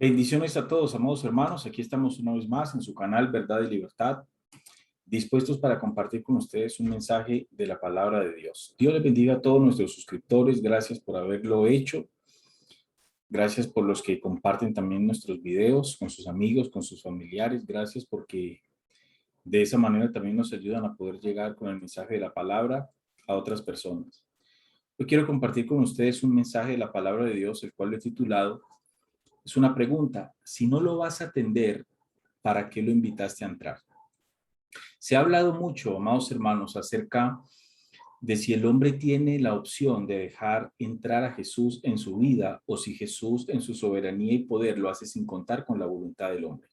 Bendiciones a todos, amados hermanos. Aquí estamos una vez más en su canal Verdad y Libertad, dispuestos para compartir con ustedes un mensaje de la palabra de Dios. Dios les bendiga a todos nuestros suscriptores. Gracias por haberlo hecho. Gracias por los que comparten también nuestros videos con sus amigos, con sus familiares. Gracias porque de esa manera también nos ayudan a poder llegar con el mensaje de la palabra a otras personas. Hoy quiero compartir con ustedes un mensaje de la palabra de Dios, el cual lo he titulado. Es una pregunta: si no lo vas a atender, ¿para qué lo invitaste a entrar? Se ha hablado mucho, amados hermanos, acerca de si el hombre tiene la opción de dejar entrar a Jesús en su vida o si Jesús en su soberanía y poder lo hace sin contar con la voluntad del hombre.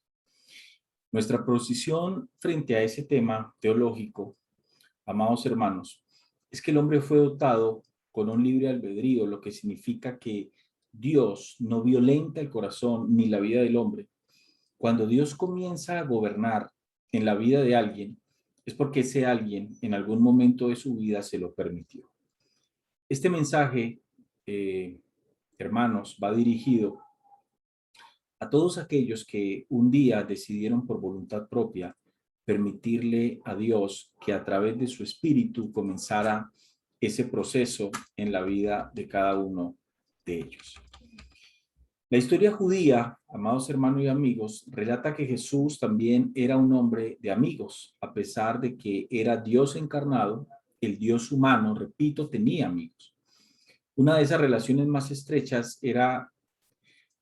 Nuestra posición frente a ese tema teológico, amados hermanos, es que el hombre fue dotado con un libre albedrío, lo que significa que Dios no violenta el corazón ni la vida del hombre. Cuando Dios comienza a gobernar en la vida de alguien, es porque ese alguien en algún momento de su vida se lo permitió. Este mensaje, hermanos, va dirigido a todos aquellos que un día decidieron por voluntad propia permitirle a Dios que a través de su espíritu comenzara ese proceso en la vida de cada uno de ellos. La historia judía, amados hermanos y amigos, relata que Jesús también era un hombre de amigos, a pesar de que era Dios encarnado. El Dios humano, repito, tenía amigos. Una de esas relaciones más estrechas era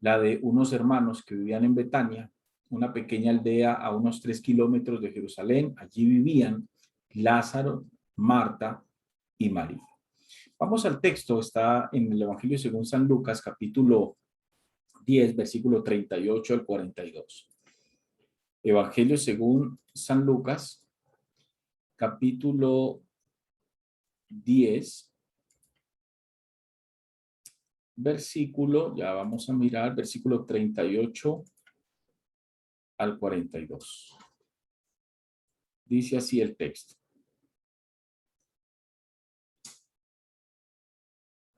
la de unos hermanos que vivían en Betania, una pequeña aldea a unos 3 kilómetros de Jerusalén. Allí vivían Lázaro, Marta y María. Vamos al texto, está en el Evangelio según San Lucas, capítulo 10, versículo 38 al 42. Evangelio según San Lucas, capítulo 10, versículo, ya vamos a mirar, versículo 38 al 42. Dice así el texto.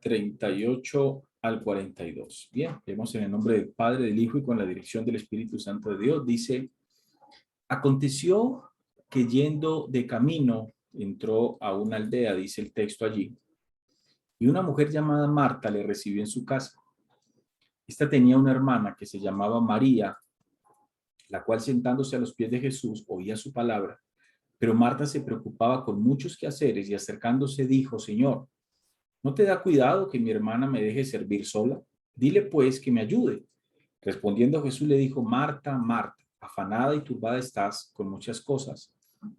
38 al 42. Bien, vemos en el nombre del Padre, del Hijo y con la dirección del Espíritu Santo de Dios. Dice: aconteció que yendo de camino entró a una aldea, dice el texto allí, y una mujer llamada Marta le recibió en su casa. Esta tenía una hermana que se llamaba María, la cual sentándose a los pies de Jesús oía su palabra, pero Marta se preocupaba con muchos quehaceres y acercándose dijo: Señor, ¿no te da cuidado que mi hermana me deje servir sola? Dile pues que me ayude. Respondiendo Jesús le dijo: Marta, Marta, afanada y turbada estás con muchas cosas,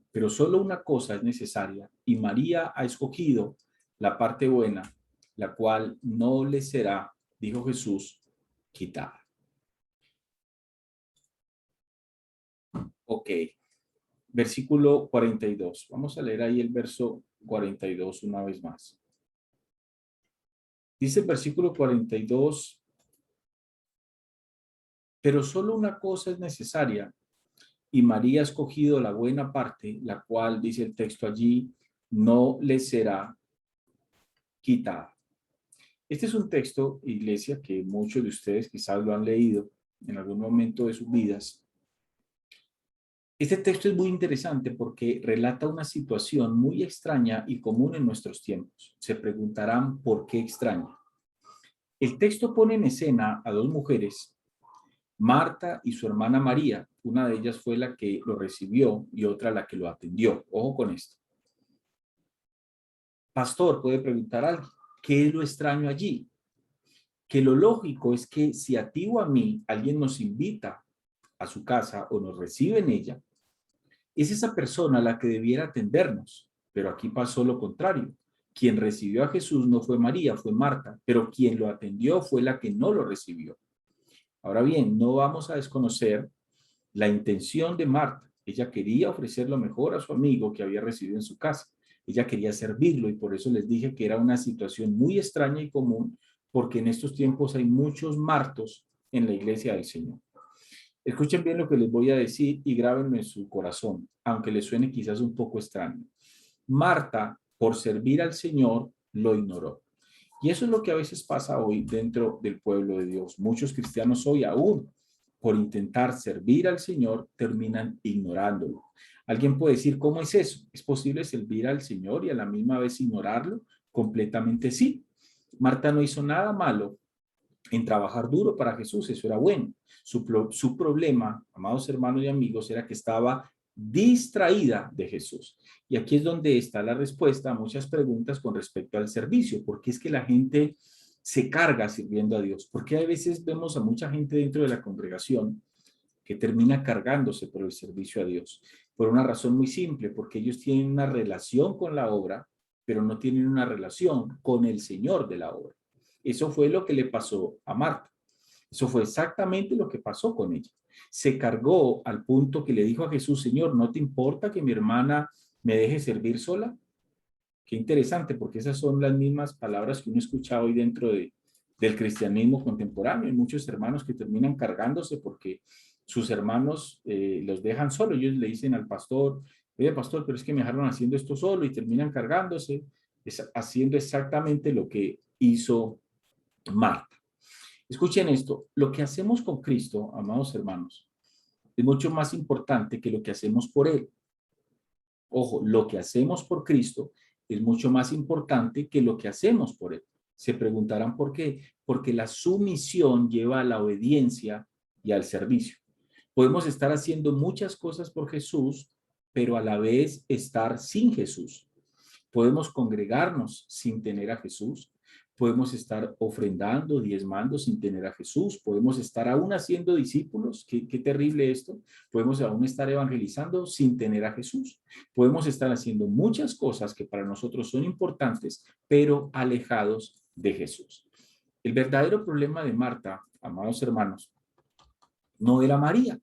pero solo una cosa es necesaria, y María ha escogido la parte buena, la cual no le será, dijo Jesús, quitada. Ok, versículo 42. Vamos a leer ahí el verso 42 una vez más. Dice el versículo 42: pero solo una cosa es necesaria, y María ha escogido la buena parte, la cual, dice el texto allí, no le será quitada. Este es un texto, iglesia, que muchos de ustedes quizás lo han leído en algún momento de sus vidas. Este texto es muy interesante porque relata una situación muy extraña y común en nuestros tiempos. Se preguntarán por qué extraña. El texto pone en escena a dos mujeres, Marta y su hermana María. Una de ellas fue la que lo recibió y otra la que lo atendió. Ojo con esto. Pastor, puede preguntar a alguien, ¿qué es lo extraño allí? Que lo lógico es que si a ti o a mí alguien nos invita a su casa o nos recibe en ella, es esa persona la que debiera atendernos. Pero aquí pasó lo contrario. Quien recibió a Jesús no fue María, fue Marta, pero quien lo atendió fue la que no lo recibió. Ahora bien, no vamos a desconocer la intención de Marta. Ella quería ofrecer lo mejor a su amigo que había recibido en su casa. Ella quería servirlo, y por eso les dije que era una situación muy extraña y común, porque en estos tiempos hay muchos Martos en la iglesia del Señor. Escuchen bien lo que les voy a decir y grábenlo en su corazón, aunque les suene quizás un poco extraño. Marta, por servir al Señor, lo ignoró. Y eso es lo que a veces pasa hoy dentro del pueblo de Dios. Muchos cristianos hoy aún por intentar servir al Señor, terminan ignorándolo. Alguien puede decir, ¿cómo es eso? ¿Es posible servir al Señor y a la misma vez ignorarlo? Completamente sí. Marta no hizo nada malo en trabajar duro para Jesús, eso era bueno. Su problema, amados hermanos y amigos, era que estaba distraída de Jesús. Y aquí es donde está la respuesta a muchas preguntas con respecto al servicio. ¿Por qué es que la gente se carga sirviendo a Dios? Porque a veces vemos a mucha gente dentro de la congregación que termina cargándose por el servicio a Dios. Por una razón muy simple, porque ellos tienen una relación con la obra, pero no tienen una relación con el Señor de la obra. Eso fue lo que le pasó a Marta. Eso fue exactamente lo que pasó con ella. Se cargó al punto que le dijo a Jesús, Señor, ¿no te importa que mi hermana me deje servir sola? Qué interesante, porque esas son las mismas palabras que uno escucha hoy dentro del cristianismo contemporáneo. Hay muchos hermanos que terminan cargándose porque sus hermanos los dejan solo. Ellos le dicen al pastor, oye, pastor, pero es que me dejaron haciendo esto solo, y terminan cargándose, haciendo exactamente lo que hizo Marta. Escuchen esto, lo que hacemos con Cristo, amados hermanos, es mucho más importante que lo que hacemos por Él. Ojo, lo que hacemos por Cristo es mucho más importante que lo que hacemos por Él. Se preguntarán por qué. Porque la sumisión lleva a la obediencia y al servicio. Podemos estar haciendo muchas cosas por Jesús, pero a la vez estar sin Jesús. Podemos congregarnos sin tener a Jesús. Podemos estar ofrendando, diezmando sin tener a Jesús. Podemos estar aún haciendo discípulos. Qué terrible esto. Podemos aún estar evangelizando sin tener a Jesús. Podemos estar haciendo muchas cosas que para nosotros son importantes, pero alejados de Jesús. El verdadero problema de Marta, amados hermanos, no era María.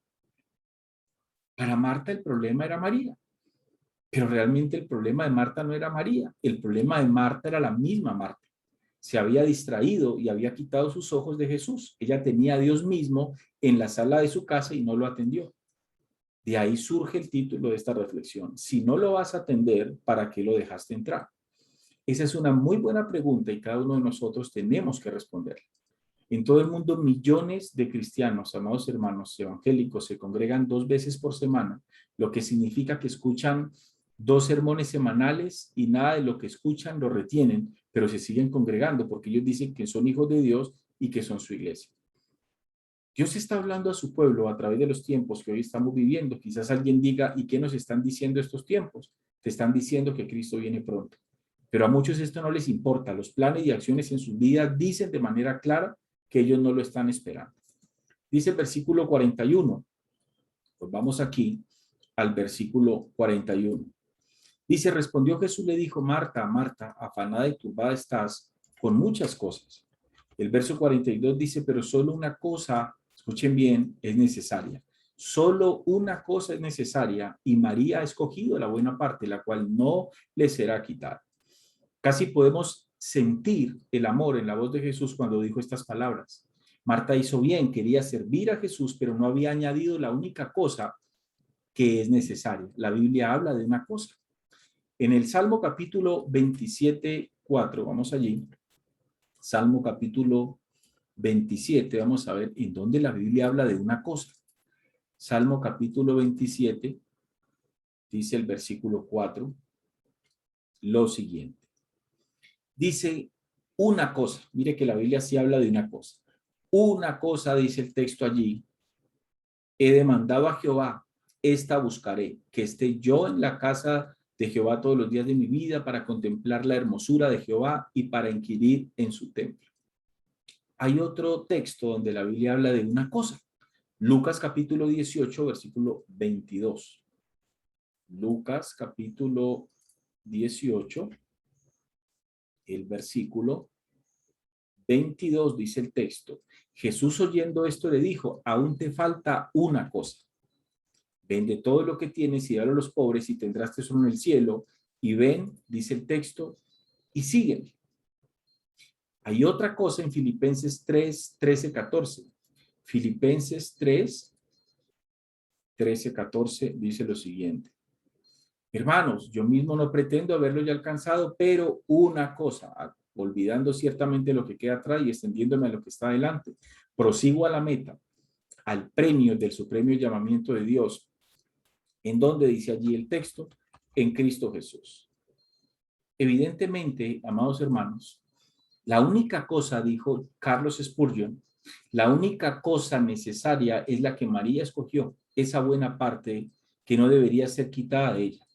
Para Marta el problema era María. Pero realmente el problema de Marta no era María. El problema de Marta era la misma Marta. Se había distraído y había quitado sus ojos de Jesús. Ella tenía a Dios mismo en la sala de su casa y no lo atendió. De ahí surge el título de esta reflexión. Si no lo vas a atender, ¿para qué lo dejaste entrar? Esa es una muy buena pregunta y cada uno de nosotros tenemos que responderla. En todo el mundo, millones de cristianos, amados hermanos evangélicos, se congregan 2 veces por semana, lo que significa que escuchan 2 sermones semanales y nada de lo que escuchan lo retienen, pero se siguen congregando porque ellos dicen que son hijos de Dios y que son su iglesia. Dios está hablando a su pueblo a través de los tiempos que hoy estamos viviendo. Quizás alguien diga, ¿y qué nos están diciendo estos tiempos? Te están diciendo que Cristo viene pronto. Pero a muchos esto no les importa. Los planes y acciones en sus vidas dicen de manera clara que ellos no lo están esperando. Dice el versículo 41. Pues vamos aquí al versículo 41. Dice, respondió Jesús, le dijo, Marta, Marta, afanada y turbada estás con muchas cosas. El verso 42 dice, pero solo una cosa, escuchen bien, es necesaria. Solo una cosa es necesaria y María ha escogido la buena parte, la cual no le será quitada. Casi podemos sentir el amor en la voz de Jesús cuando dijo estas palabras. Marta hizo bien, quería servir a Jesús, pero no había añadido la única cosa que es necesaria. La Biblia habla de una cosa. En el Salmo capítulo 27, 4, vamos allí. Salmo capítulo 27, vamos a ver en dónde la Biblia habla de una cosa. Salmo capítulo 27, dice el versículo 4, lo siguiente. Dice una cosa, mire que la Biblia sí habla de una cosa. Una cosa, dice el texto allí, he demandado a Jehová, esta buscaré, que esté yo en la casa de Jehová todos los días de mi vida para contemplar la hermosura de Jehová y para inquirir en su templo. Hay otro texto donde la Biblia habla de una cosa. Lucas capítulo 18, versículo 22. Lucas capítulo 18, el versículo 22 dice el texto. Jesús oyendo esto le dijo, aún te falta una cosa. Vende todo lo que tienes y dalo a los pobres y tendrás tesoro en el cielo. Y ven, dice el texto, y sígueme. Hay otra cosa en Filipenses 3, 13, 14. Filipenses 3, 13, 14 dice lo siguiente. Hermanos, yo mismo no pretendo haberlo ya alcanzado, pero una cosa, olvidando ciertamente lo que queda atrás y extendiéndome a lo que está adelante, prosigo a la meta, al premio del supremo llamamiento de Dios, en donde dice allí el texto, en Cristo Jesús. Evidentemente, amados hermanos, la única cosa, dijo Carlos Spurgeon, la única cosa necesaria es la que María escogió, esa buena parte que no debería ser quitada de ella.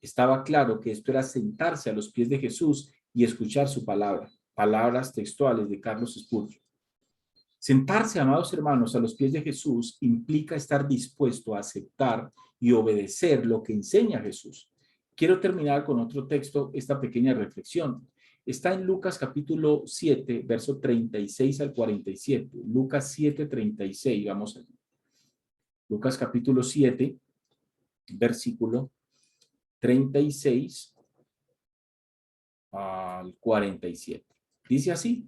Estaba claro que esto era sentarse a los pies de Jesús y escuchar su palabra, palabras textuales de Carlos Spurgeon. Sentarse, amados hermanos, a los pies de Jesús implica estar dispuesto a aceptar y obedecer lo que enseña Jesús. Quiero terminar con otro texto, esta pequeña reflexión. Está en Lucas capítulo 7, verso 36 al 47. Lucas 7, 36, vamos allí. Lucas capítulo 7, versículo 36 al 47. Dice así.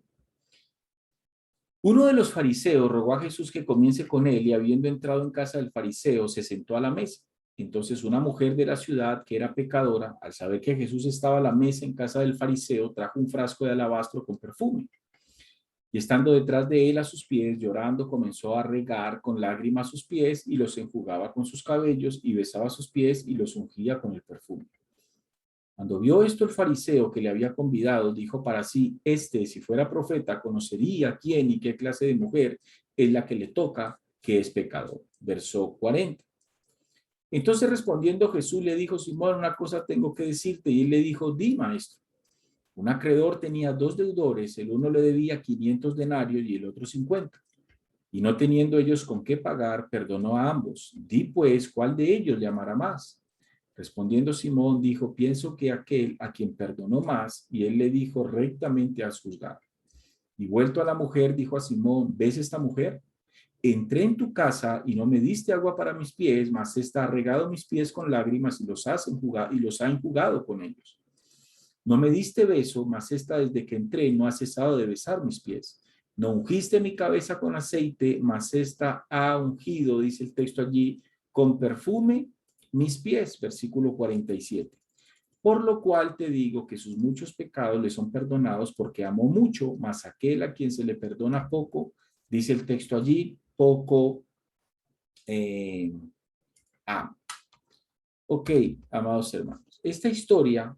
Uno de los fariseos rogó a Jesús que comience con él y habiendo entrado en casa del fariseo, se sentó a la mesa. Entonces una mujer de la ciudad que era pecadora, al saber que Jesús estaba a la mesa en casa del fariseo, trajo un frasco de alabastro con perfume. Y estando detrás de él a sus pies, llorando, comenzó a regar con lágrimas sus pies y los enjugaba con sus cabellos y besaba sus pies y los ungía con el perfume. Cuando vio esto el fariseo que le había convidado, dijo para sí, si fuera profeta, conocería quién y qué clase de mujer es la que le toca, que es pecador. Verso 40. Entonces respondiendo Jesús le dijo, Simón, una cosa tengo que decirte. Y él le dijo, di, maestro. Un acreedor tenía 2 deudores, el uno le debía 500 denarios y el otro 50. Y no teniendo ellos con qué pagar, perdonó a ambos. Di pues, ¿cuál de ellos le amará más? Respondiendo Simón, dijo, pienso que aquel a quien perdonó más, y él le dijo, rectamente has juzgado. Y vuelto a la mujer, dijo a Simón, ¿ves esta mujer? Entré en tu casa y no me diste agua para mis pies, mas esta ha regado mis pies con lágrimas y los ha enjugado con ellos. No me diste beso, mas esta desde que entré no ha cesado de besar mis pies. No ungiste mi cabeza con aceite, mas esta ha ungido, dice el texto allí, con perfume mis pies, versículo 47. Por lo cual te digo que sus muchos pecados le son perdonados porque amó mucho, mas aquel a quien se le perdona poco, dice el texto allí, poco ama. Ok, amados hermanos, esta historia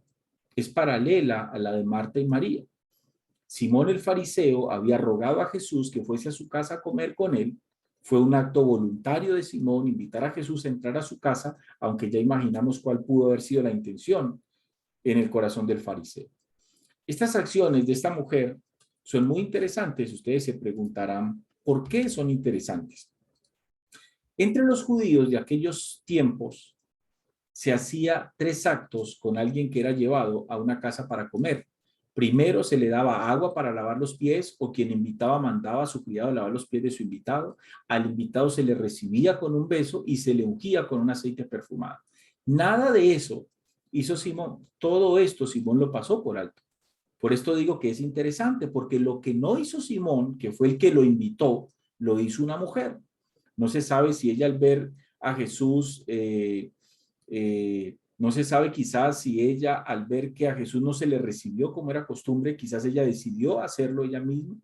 es paralela a la de Marta y María. Simón el fariseo había rogado a Jesús que fuese a su casa a comer con él. Fue un acto voluntario de Simón invitar a Jesús a entrar a su casa, aunque ya imaginamos cuál pudo haber sido la intención en el corazón del fariseo. Estas acciones de esta mujer son muy interesantes. Ustedes se preguntarán, ¿por qué son interesantes? Entre los judíos de aquellos tiempos se hacía 3 actos con alguien que era llevado a una casa para comer. Primero se le daba agua para lavar los pies o quien invitaba mandaba a su criado a lavar los pies de su invitado. Al invitado se le recibía con un beso y se le ungía con un aceite perfumado. Nada de eso hizo Simón. Todo esto Simón lo pasó por alto. Por esto digo que es interesante, porque lo que no hizo Simón, que fue el que lo invitó, lo hizo una mujer. No se sabe si ella al ver a Jesús no se sabe quizás si ella al ver que a Jesús no se le recibió como era costumbre, quizás ella decidió hacerlo ella misma,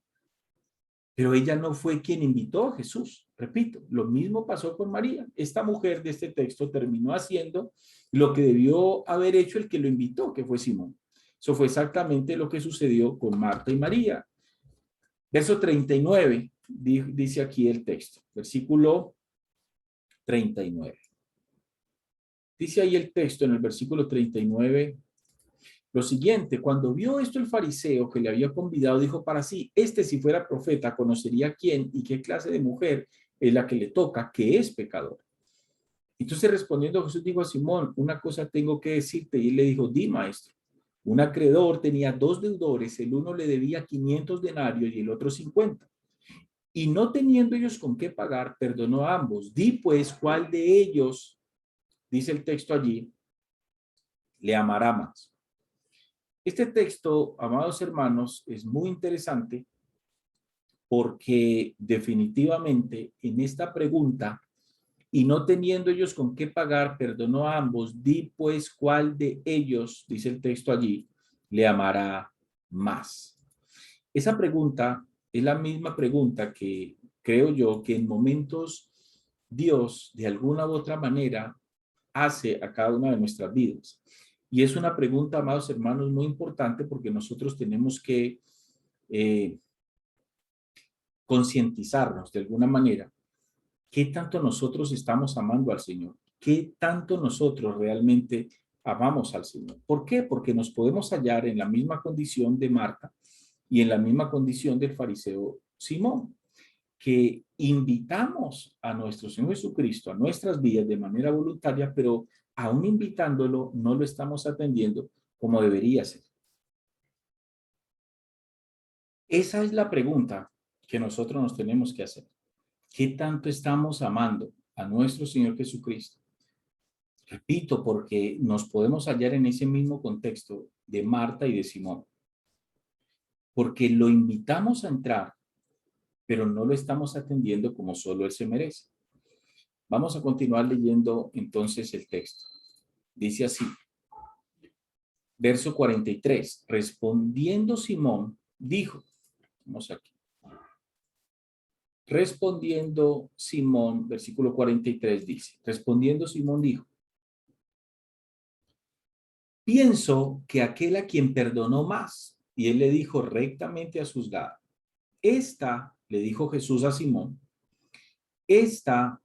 pero ella no fue quien invitó a Jesús. Repito, lo mismo pasó con María. Esta mujer de este texto terminó haciendo lo que debió haber hecho el que lo invitó, que fue Simón. Eso fue exactamente lo que sucedió con Marta y María. Verso 39, dice aquí el texto, versículo 39. Dice ahí el texto en el versículo 39 lo siguiente: cuando vio esto el fariseo que le había convidado, dijo para sí, si fuera profeta, conocería quién y qué clase de mujer es la que le toca, que es pecador. Entonces respondiendo Jesús dijo a Simón, una cosa tengo que decirte. Y él le dijo, di, maestro. Un acreedor tenía 2 deudores, el uno le debía 500 denarios y el otro 50. Y no teniendo ellos con qué pagar, perdonó a ambos. Di pues, ¿cuál de ellos, dice el texto allí, le amará más? Este texto, amados hermanos, es muy interesante porque definitivamente en esta pregunta, y no teniendo ellos con qué pagar, perdonó a ambos, di pues cuál de ellos, dice el texto allí, le amará más. Esa pregunta es la misma pregunta que creo yo que en momentos Dios de alguna u otra manera hace a cada una de nuestras vidas? Y es una pregunta, amados hermanos, muy importante porque nosotros tenemos que eh, concientizarnos de alguna manera qué tanto nosotros estamos amando al Señor, qué tanto nosotros realmente amamos al Señor. ¿Por qué? Porque nos podemos hallar en la misma condición de Marta y en la misma condición del fariseo Simón, que invitamos a nuestro Señor Jesucristo a nuestras vidas de manera voluntaria, pero aún invitándolo no lo estamos atendiendo como debería ser. Esa es la pregunta que nosotros nos tenemos que hacer. ¿Qué tanto estamos amando a nuestro Señor Jesucristo? Repito, porque nos podemos hallar en ese mismo contexto de Marta y de Simón, porque lo invitamos a entrar, pero no lo estamos atendiendo como solo él se merece. Vamos a continuar leyendo entonces el texto. Dice así, verso 43, respondiendo Simón, dijo, vamos aquí, respondiendo Simón, versículo 43 dice, respondiendo Simón dijo, pienso que aquel a quien perdonó más, y él le dijo rectamente a sus juzgado, esta, le dijo Jesús a Simón, esta,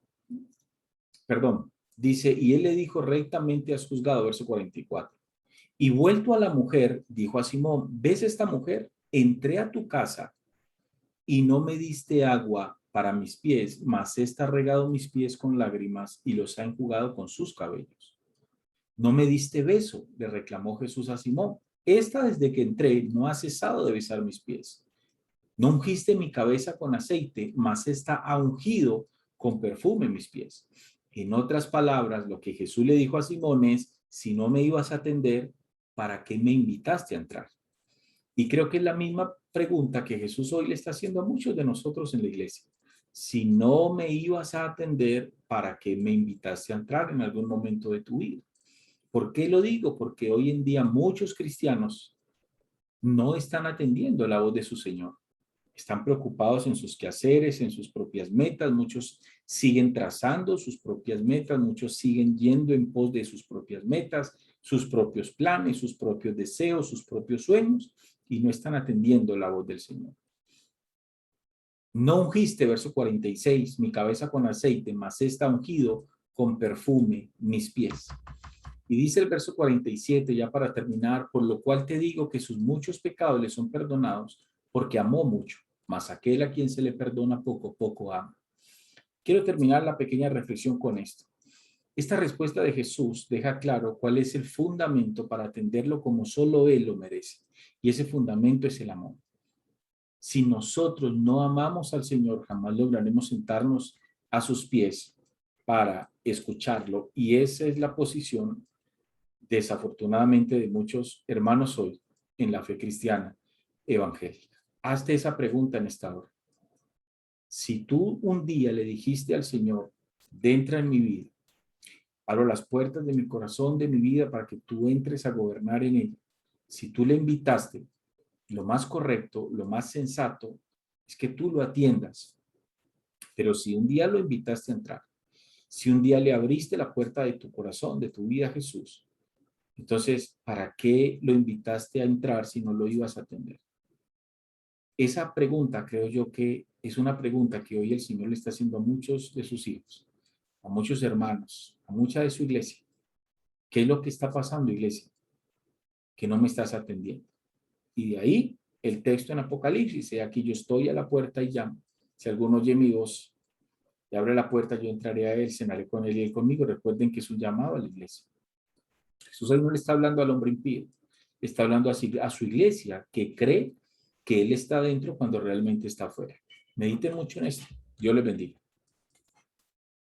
perdón, dice, y él le dijo rectamente a su juzgado, verso 44. Y vuelto a la mujer, dijo a Simón, ¿ves esta mujer? Entré a tu casa y no me diste agua para mis pies, mas ésta ha regado mis pies con lágrimas y los ha enjugado con sus cabellos. No me diste beso, le reclamó Jesús a Simón. Esta desde que entré no ha cesado de besar mis pies. No ungiste mi cabeza con aceite, mas esta ha ungido con perfume mis pies. En otras palabras, lo que Jesús le dijo a Simón es, si no me ibas a atender, ¿para qué me invitaste a entrar? Y creo que es la misma pregunta que Jesús hoy le está haciendo a muchos de nosotros en la iglesia. Si no me ibas a atender, ¿para qué me invitaste a entrar en algún momento de tu vida? ¿Por qué lo digo? Porque hoy en día muchos cristianos no están atendiendo la voz de su Señor. Están preocupados en sus quehaceres, en sus propias metas. Muchos siguen trazando sus propias metas, muchos siguen yendo en pos de sus propias metas, sus propios planes, sus propios deseos, sus propios sueños, y no están atendiendo la voz del Señor. No ungiste, verso 46, mi cabeza con aceite, mas está ungido con perfume mis pies. Y dice el verso 47, ya para terminar, por lo cual te digo que sus muchos pecados le son perdonados, porque amó mucho, mas aquel a quien se le perdona poco, poco ama. Quiero terminar la pequeña reflexión con esto. Esta respuesta de Jesús deja claro cuál es el fundamento para atenderlo como solo Él lo merece. Y ese fundamento es el amor. Si nosotros no amamos al Señor, jamás lograremos sentarnos a sus pies para escucharlo. Y esa es la posición, desafortunadamente, de muchos hermanos hoy en la fe cristiana evangélica. Hazte esa pregunta en esta hora. Si tú un día le dijiste al Señor, entra en mi vida, abro las puertas de mi corazón, de mi vida, para que tú entres a gobernar en ella. Si tú le invitaste, lo más correcto, lo más sensato, es que tú lo atiendas. Pero si un día lo invitaste a entrar, si un día le abriste la puerta de tu corazón, de tu vida a Jesús, entonces, ¿para qué lo invitaste a entrar si no lo ibas a atender? Esa pregunta creo yo que es una pregunta que hoy el Señor le está haciendo a muchos de sus hijos, a muchos hermanos, a mucha de su iglesia. ¿Qué es lo que está pasando, iglesia? Que no me estás atendiendo. Y de ahí el texto en Apocalipsis, aquí yo estoy a la puerta y llamo. Si alguno oye mi voz y abre la puerta, yo entraré a él, cenaré con él y él conmigo. Recuerden que es un llamado a la iglesia. Jesús no le está hablando al hombre impío, está hablando a su iglesia que cree que él está dentro cuando realmente está afuera. Mediten mucho en esto. Dios les bendiga.